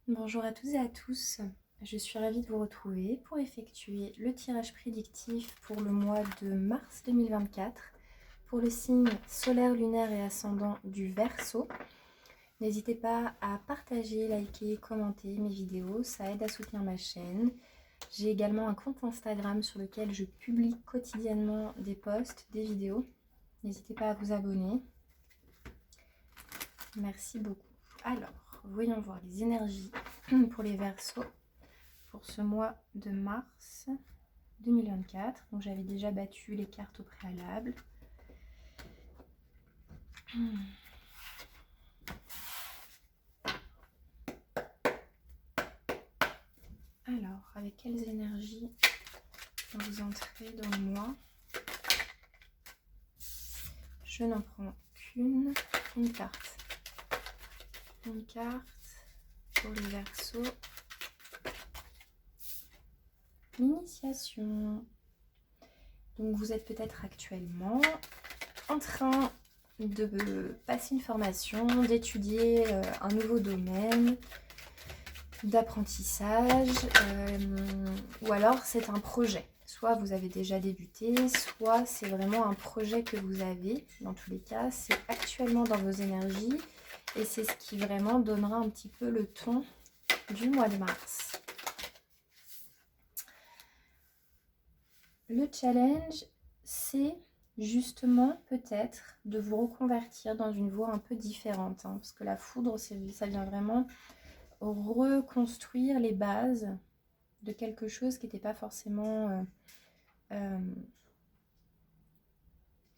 Bonjour à toutes et à tous, je suis ravie de vous retrouver pour effectuer le tirage prédictif pour le mois de mars 2024 pour le signe solaire, lunaire et ascendant du Verseau. N'hésitez pas à partager, liker, commenter mes vidéos, ça aide à soutenir ma chaîne. J'ai également un compte Instagram sur lequel je publie quotidiennement des posts, des vidéos. N'hésitez pas à vous abonner. Merci beaucoup. Alors, voyons voir les énergies pour les Verseaux pour ce mois de mars 2024. Donc j'avais déjà battu les cartes au préalable. Alors, avec quelles énergies vous entrez dans le mois? Je n'en prends qu'une carte. Une carte pour les Verseaux. L'initiation. Donc vous êtes peut-être actuellement en train de passer une formation, d'étudier un nouveau domaine d'apprentissage, ou alors c'est un projet. Soit vous avez déjà débuté, soit c'est vraiment un projet que vous avez. Dans tous les cas, c'est actuellement dans vos énergies et c'est ce qui vraiment donnera un petit peu le ton du mois de mars. Le challenge, c'est justement peut-être de vous reconvertir dans une voie un peu différente, hein, parce que la foudre, ça vient vraiment reconstruire les bases de quelque chose qui n'était pas forcément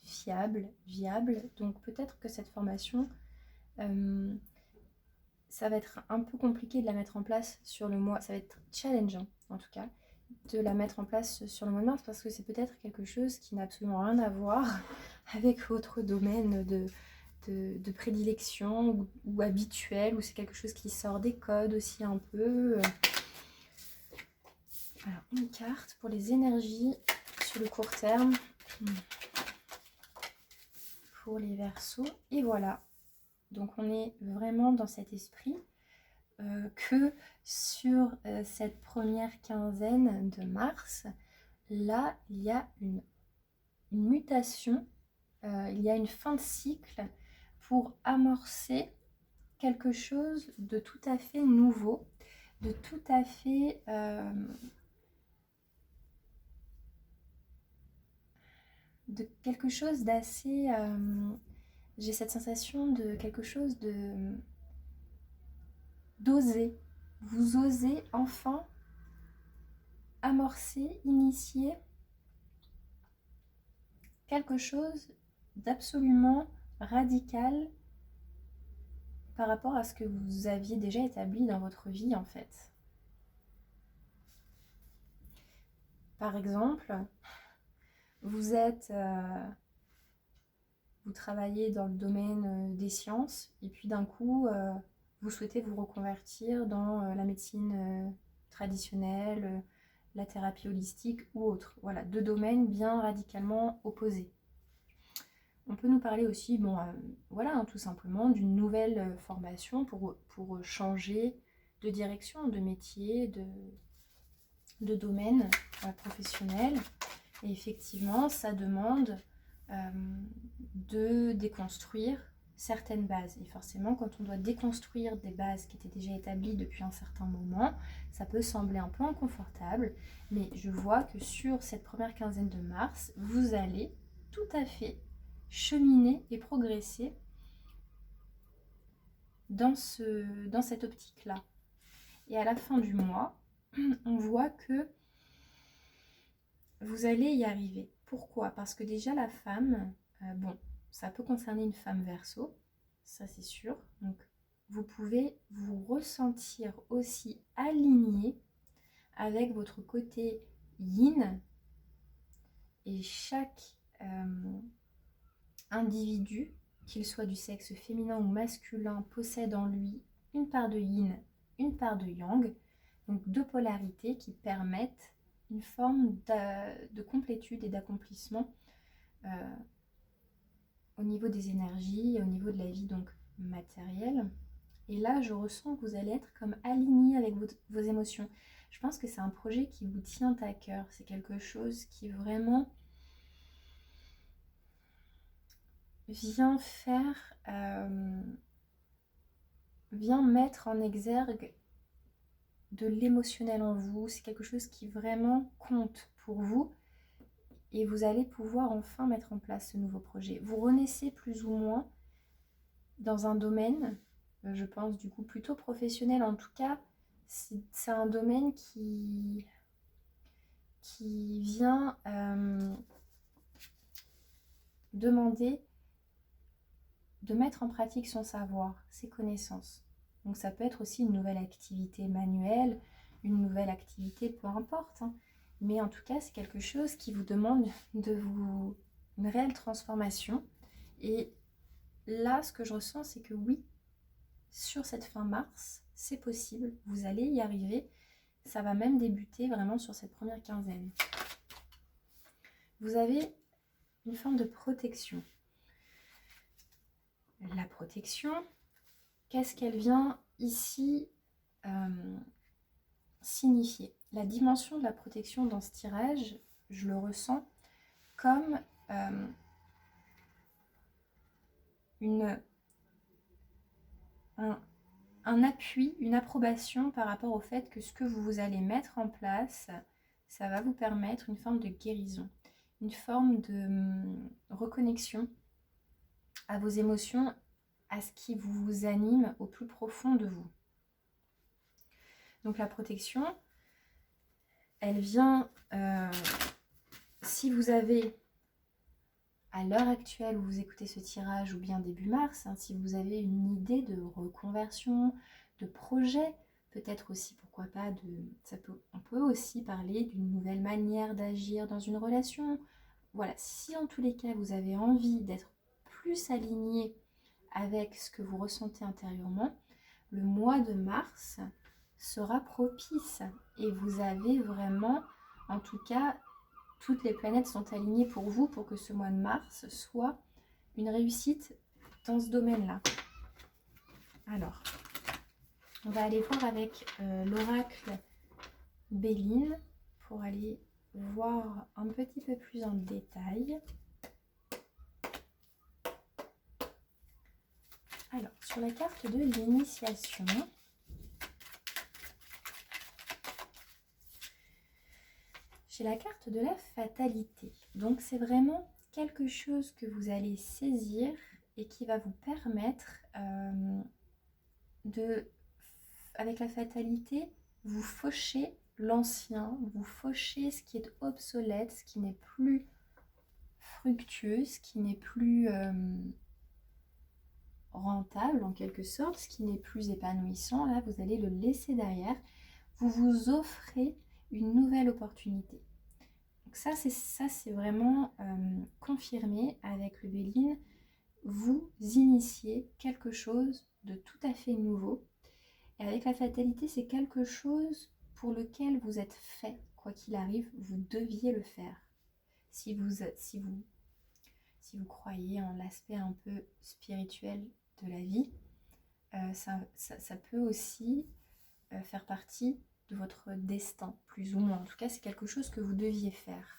viable. Donc peut-être que cette formation, ça va être un peu compliqué de la mettre en place sur le mois, ça va être challengeant en tout cas, de la mettre en place sur le mois de mars, parce que c'est peut-être quelque chose qui n'a absolument rien à voir avec votre domaine de prédilection ou habituel, ou c'est quelque chose qui sort des codes aussi un peu. Alors, une carte pour les énergies sur le court terme pour les Verseaux. Et voilà, donc on est vraiment dans cet esprit que sur cette première quinzaine de mars, là, il y a une mutation, il y a une fin de cycle pour amorcer quelque chose de tout à fait nouveau, de tout à fait de quelque chose d'assez j'ai cette sensation de quelque chose d'oser. Vous osez enfin amorcer, initier quelque chose d'absolument radical par rapport à ce que vous aviez déjà établi dans votre vie en fait. Par exemple, vous travaillez dans le domaine des sciences et puis d'un coup, vous souhaitez vous reconvertir dans la médecine traditionnelle, la thérapie holistique ou autre. Voilà, deux domaines bien radicalement opposés. On peut nous parler aussi, voilà, hein, tout simplement d'une nouvelle formation pour changer de direction, de métier, de domaine professionnel. Et effectivement, ça demande de déconstruire certaines bases. Et forcément, quand on doit déconstruire des bases qui étaient déjà établies depuis un certain moment, ça peut sembler un peu inconfortable, mais je vois que sur cette première quinzaine de mars, vous allez tout à fait cheminer et progresser dans cette optique-là. Et à la fin du mois, on voit que vous allez y arriver. Pourquoi? Parce que déjà la femme, ça peut concerner une femme Verseau, ça c'est sûr. Donc vous pouvez vous ressentir aussi aligné avec votre côté yin, et chaque individu, qu'il soit du sexe féminin ou masculin, possède en lui une part de yin, une part de yang, donc deux polarités qui permettent une forme de complétude et d'accomplissement au niveau des énergies et au niveau de la vie donc matérielle. Et là, je ressens que vous allez être comme aligné avec vos émotions. Je pense que c'est un projet qui vous tient à cœur. C'est quelque chose qui vraiment vient vient mettre en exergue de l'émotionnel en vous. C'est quelque chose qui vraiment compte pour vous. Et vous allez pouvoir enfin mettre en place ce nouveau projet. Vous renaissez plus ou moins dans un domaine, je pense du coup plutôt professionnel. En tout cas, c'est un domaine qui vient demander de mettre en pratique son savoir, ses connaissances. Donc ça peut être aussi une nouvelle activité manuelle, une nouvelle activité, peu importe. Mais en tout cas, c'est quelque chose qui vous demande une réelle transformation. Et là, ce que je ressens, c'est que oui, sur cette fin mars, c'est possible, vous allez y arriver. Ça va même débuter vraiment sur cette première quinzaine. Vous avez une forme de protection. La protection, qu'est-ce qu'elle vient ici signifier? La dimension de la protection dans ce tirage, je le ressens comme un appui, une approbation par rapport au fait que ce que vous allez mettre en place, ça va vous permettre une forme de guérison, une forme de reconnexion à vos émotions, à ce qui vous anime au plus profond de vous. Donc la protection, elle vient, si vous avez, à l'heure actuelle où vous écoutez ce tirage, ou bien début mars, si vous avez une idée de reconversion, de projet, peut-être aussi, pourquoi pas, on peut aussi parler d'une nouvelle manière d'agir dans une relation. Voilà, si en tous les cas vous avez envie d'être plus aligné avec ce que vous ressentez intérieurement, le mois de mars sera propice et vous avez vraiment, en tout cas, toutes les planètes sont alignées pour vous pour que ce mois de mars soit une réussite dans ce domaine-là. Alors, on va aller voir avec l'oracle Béline pour aller voir un petit peu plus en détail. Alors, sur la carte de l'initiation, j'ai la carte de la fatalité. Donc, c'est vraiment quelque chose que vous allez saisir et qui va vous permettre avec la fatalité, vous fauchez l'ancien, vous fauchez ce qui est obsolète, ce qui n'est plus fructueux, ce qui n'est plus rentable en quelque sorte, ce qui n'est plus épanouissant. Là, vous allez le laisser derrière. Vous vous offrez une nouvelle opportunité. Donc ça, c'est vraiment confirmé avec le Béline. Vous initiez quelque chose de tout à fait nouveau. Et avec la fatalité, c'est quelque chose pour lequel vous êtes fait. Quoi qu'il arrive, vous deviez le faire. Si vous croyez en l'aspect un peu spirituel de la vie, ça peut aussi faire partie de votre destin, plus ou moins. En tout cas, c'est quelque chose que vous deviez faire.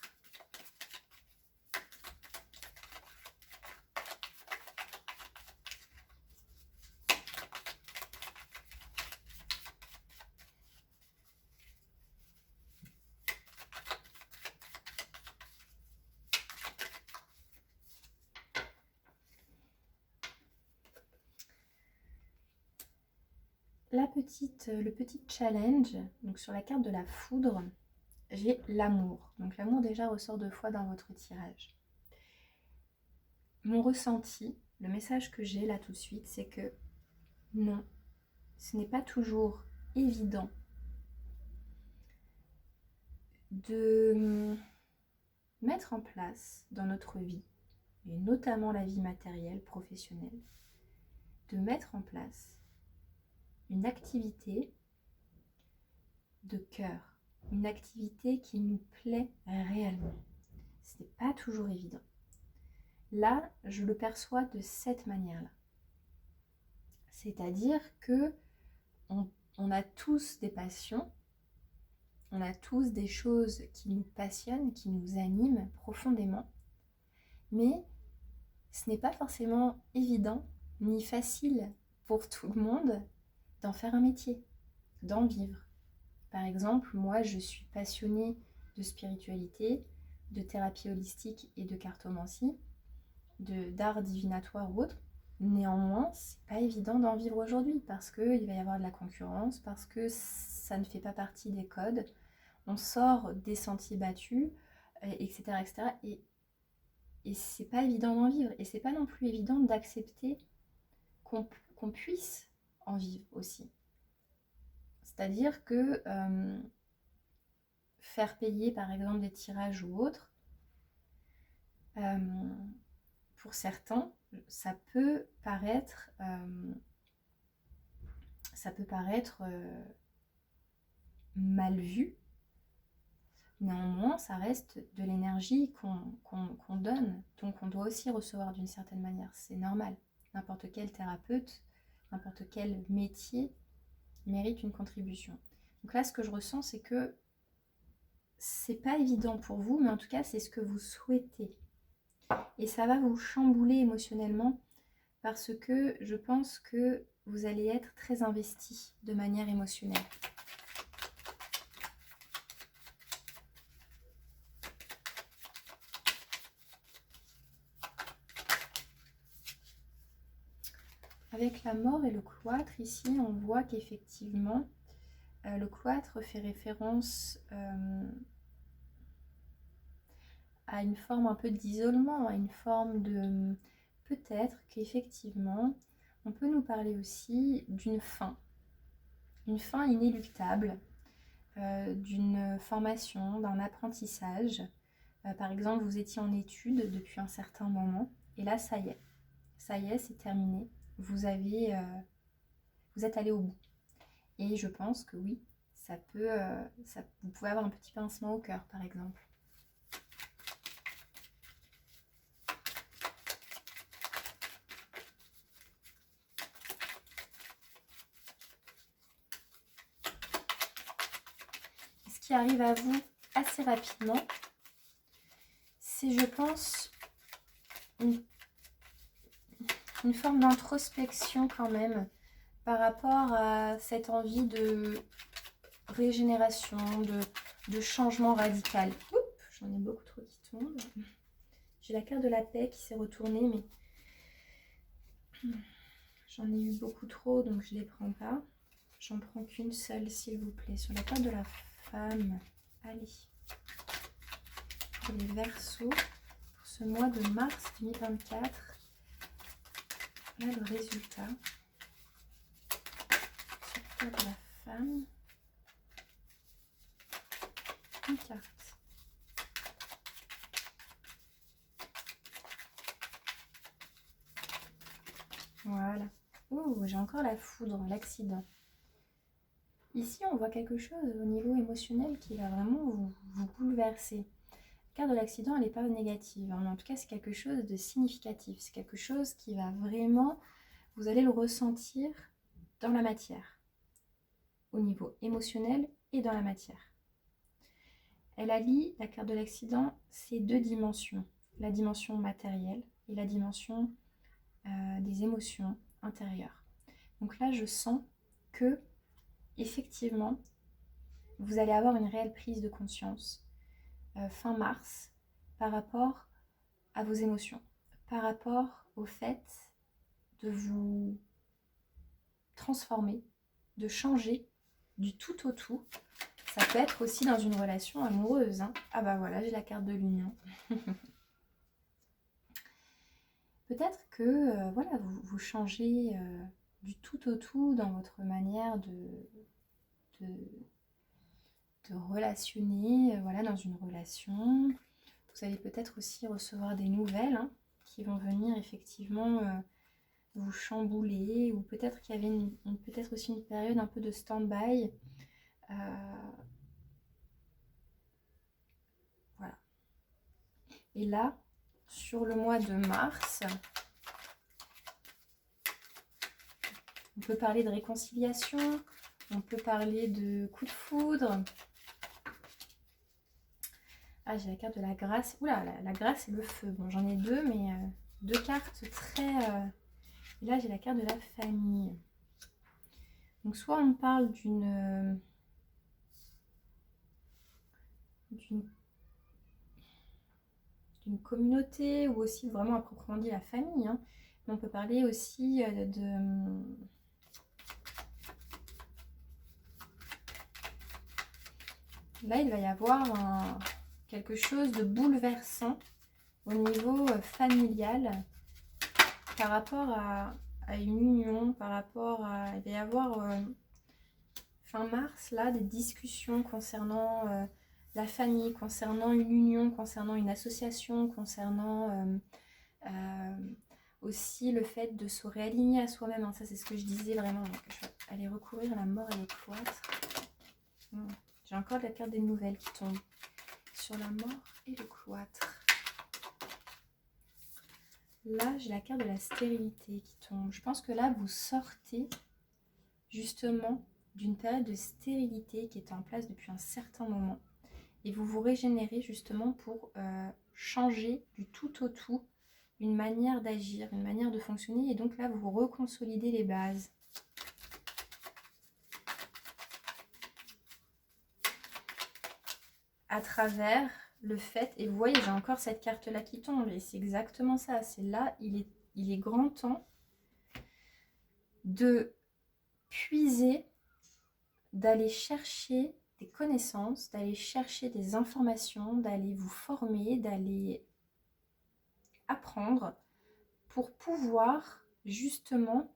Le petit challenge, donc sur la carte de la foudre, j'ai l'amour. Donc l'amour déjà ressort 2 fois dans votre tirage. Mon ressenti, le message que j'ai là tout de suite, c'est que non, ce n'est pas toujours évident de mettre en place dans notre vie, et notamment la vie matérielle, professionnelle, de mettre en place une activité de cœur, une activité qui nous plaît réellement. Ce n'est pas toujours évident. Là, je le perçois de cette manière-là. C'est-à-dire que on a tous des passions, on a tous des choses qui nous passionnent, qui nous animent profondément, mais ce n'est pas forcément évident ni facile pour tout le monde d'en faire un métier, d'en vivre. Par exemple, moi, je suis passionnée de spiritualité, de thérapie holistique et de cartomancie, d'art divinatoire ou autre. Néanmoins, c'est pas évident d'en vivre aujourd'hui parce qu'il va y avoir de la concurrence, parce que ça ne fait pas partie des codes. On sort des sentiers battus, etc., etc. Et c'est pas évident d'en vivre. Et c'est pas non plus évident d'accepter qu'on puisse en vivre aussi. C'est-à-dire que faire payer par exemple des tirages ou autres, pour certains, ça peut paraître mal vu. Néanmoins, ça reste de l'énergie qu'on donne, donc on doit aussi recevoir d'une certaine manière, c'est normal. N'importe quel thérapeute, n'importe quel métier mérite une contribution. Donc là, ce que je ressens, c'est que c'est pas évident pour vous, mais en tout cas, c'est ce que vous souhaitez. Et ça va vous chambouler émotionnellement parce que je pense que vous allez être très investi de manière émotionnelle. Avec la mort et le cloître, ici, on voit qu'effectivement, le cloître fait référence à une forme un peu d'isolement, à une forme de... Peut-être qu'effectivement, on peut nous parler aussi d'une fin inéluctable, d'une formation, d'un apprentissage. Par exemple, vous étiez en études depuis un certain moment, et là, ça y est, c'est terminé. Vous êtes allé au bout. Et je pense que oui, vous pouvez avoir un petit pincement au cœur, par exemple. Ce qui arrive à vous assez rapidement, c'est, je pense, une forme d'introspection quand même par rapport à cette envie de régénération, de changement radical. Oups, j'en ai beaucoup trop qui tombent. J'ai la carte de la paix qui s'est retournée, mais j'en ai eu beaucoup trop, donc je ne les prends pas. J'en prends qu'une seule, s'il vous plaît. Sur la carte de la femme, allez. Pour les Verseaux, pour ce mois de mars 2024. Là, le résultat. Sur la carte de la femme. Une carte. Voilà. Oh, j'ai encore la foudre, l'accident. Ici, on voit quelque chose au niveau émotionnel qui va vraiment vous bouleverser. La carte de l'accident, elle n'est pas négative, hein, mais en tout cas, c'est quelque chose de significatif. C'est quelque chose qui va vraiment, vous allez le ressentir dans la matière, au niveau émotionnel et dans la matière. Elle allie, la carte de l'accident, ces deux dimensions, la dimension matérielle et la dimension des émotions intérieures. Donc là, je sens que, effectivement, vous allez avoir une réelle prise de conscience fin mars par rapport à vos émotions, par rapport au fait de vous transformer, de changer du tout au tout. Ça peut être aussi dans une relation amoureuse, hein. Ah bah voilà, j'ai la carte de l'union. Peut-être que voilà, vous changez du tout au tout dans votre manière de relationner, voilà, dans une relation. Vous allez peut-être aussi recevoir des nouvelles, hein, qui vont venir effectivement vous chambouler, ou peut-être qu'il y avait peut-être aussi une période un peu de stand-by. Voilà. Et là, sur le mois de mars, On peut parler de réconciliation, on peut parler de coup de foudre. Ah, j'ai la carte de la grâce. Oula, la grâce et le feu. Bon, j'en ai deux, mais deux cartes très... Et là, j'ai la carte de la famille. Donc, soit on parle d'une communauté, ou aussi vraiment à proprement dit la famille. Hein. Mais on peut parler aussi Là, il va y avoir quelque chose de bouleversant au niveau familial par rapport à une union, par rapport à... Il va y avoir fin mars, là, des discussions concernant la famille, concernant une union, concernant une association, concernant aussi le fait de se réaligner à soi-même. Hein. Ça, c'est ce que je disais vraiment. Donc, je vais aller recourir la mort et le cloître. J'ai encore la carte des nouvelles qui tombe sur la mort et le cloître. Là, j'ai la carte de la stérilité qui tombe. Je pense que là, vous sortez justement d'une période de stérilité qui était en place depuis un certain moment. Et vous vous régénérez justement pour changer du tout au tout une manière d'agir, une manière de fonctionner. Et donc là, vous reconsolidez les bases. À travers le fait, et vous voyez, j'ai encore cette carte-là qui tombe, et c'est exactement ça. C'est là, il est grand temps de puiser, d'aller chercher des connaissances, d'aller chercher des informations, d'aller vous former, d'aller apprendre pour pouvoir justement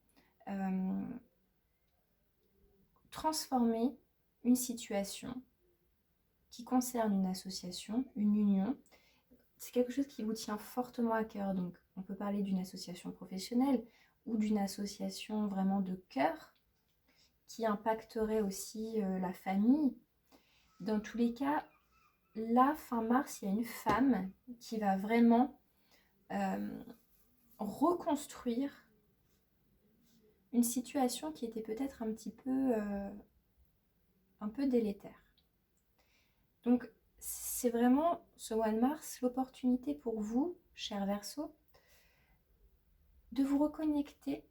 transformer une situation qui concerne une association, une union. C'est quelque chose qui vous tient fortement à cœur. Donc, on peut parler d'une association professionnelle ou d'une association vraiment de cœur qui impacterait aussi la famille. Dans tous les cas, là, fin mars, il y a une femme qui va vraiment reconstruire une situation qui était peut-être un petit peu délétère. Donc, c'est vraiment ce mois de mars l'opportunité pour vous, cher Verseau, de vous reconnecter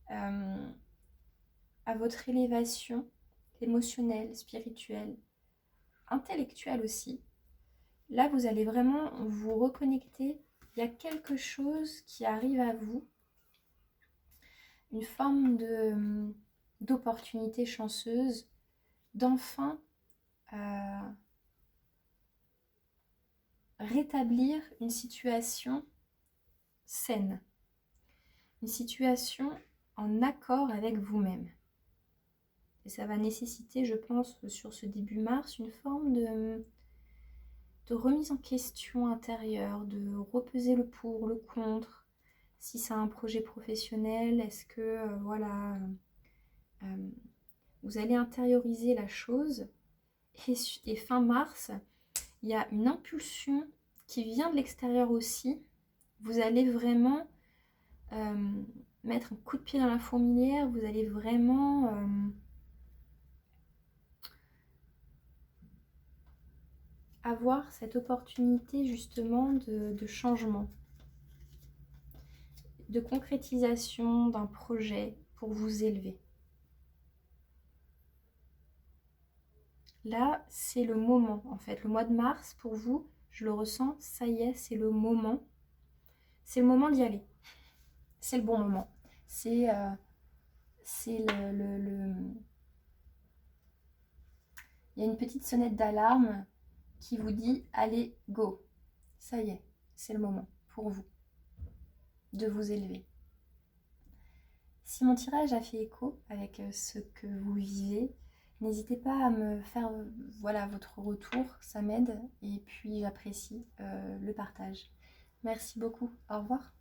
à votre élévation émotionnelle, spirituelle, intellectuelle aussi. Là, vous allez vraiment vous reconnecter. Il y a quelque chose qui arrive à vous, une forme d'opportunité chanceuse, d'enfin rétablir une situation saine, une situation en accord avec vous-même. Et ça va nécessiter, je pense, sur ce début mars, une forme de remise en question intérieure, de repeser le pour, le contre. Si c'est un projet professionnel, est-ce que, vous allez intérioriser la chose. Et fin mars, il y a une impulsion qui vient de l'extérieur aussi. Vous allez vraiment mettre un coup de pied dans la fourmilière. Vous allez vraiment avoir cette opportunité justement de changement, de concrétisation d'un projet pour vous élever. Là, c'est le moment en fait. Le mois de mars, pour vous, je le ressens, ça y est, c'est le moment. C'est le moment d'y aller. C'est le bon moment. C'est Il y a une petite sonnette d'alarme qui vous dit « Allez, go !» Ça y est, c'est le moment pour vous de vous élever. Si mon tirage a fait écho avec ce que vous vivez, n'hésitez pas à me faire votre retour, ça m'aide et puis j'apprécie le partage. Merci beaucoup, au revoir.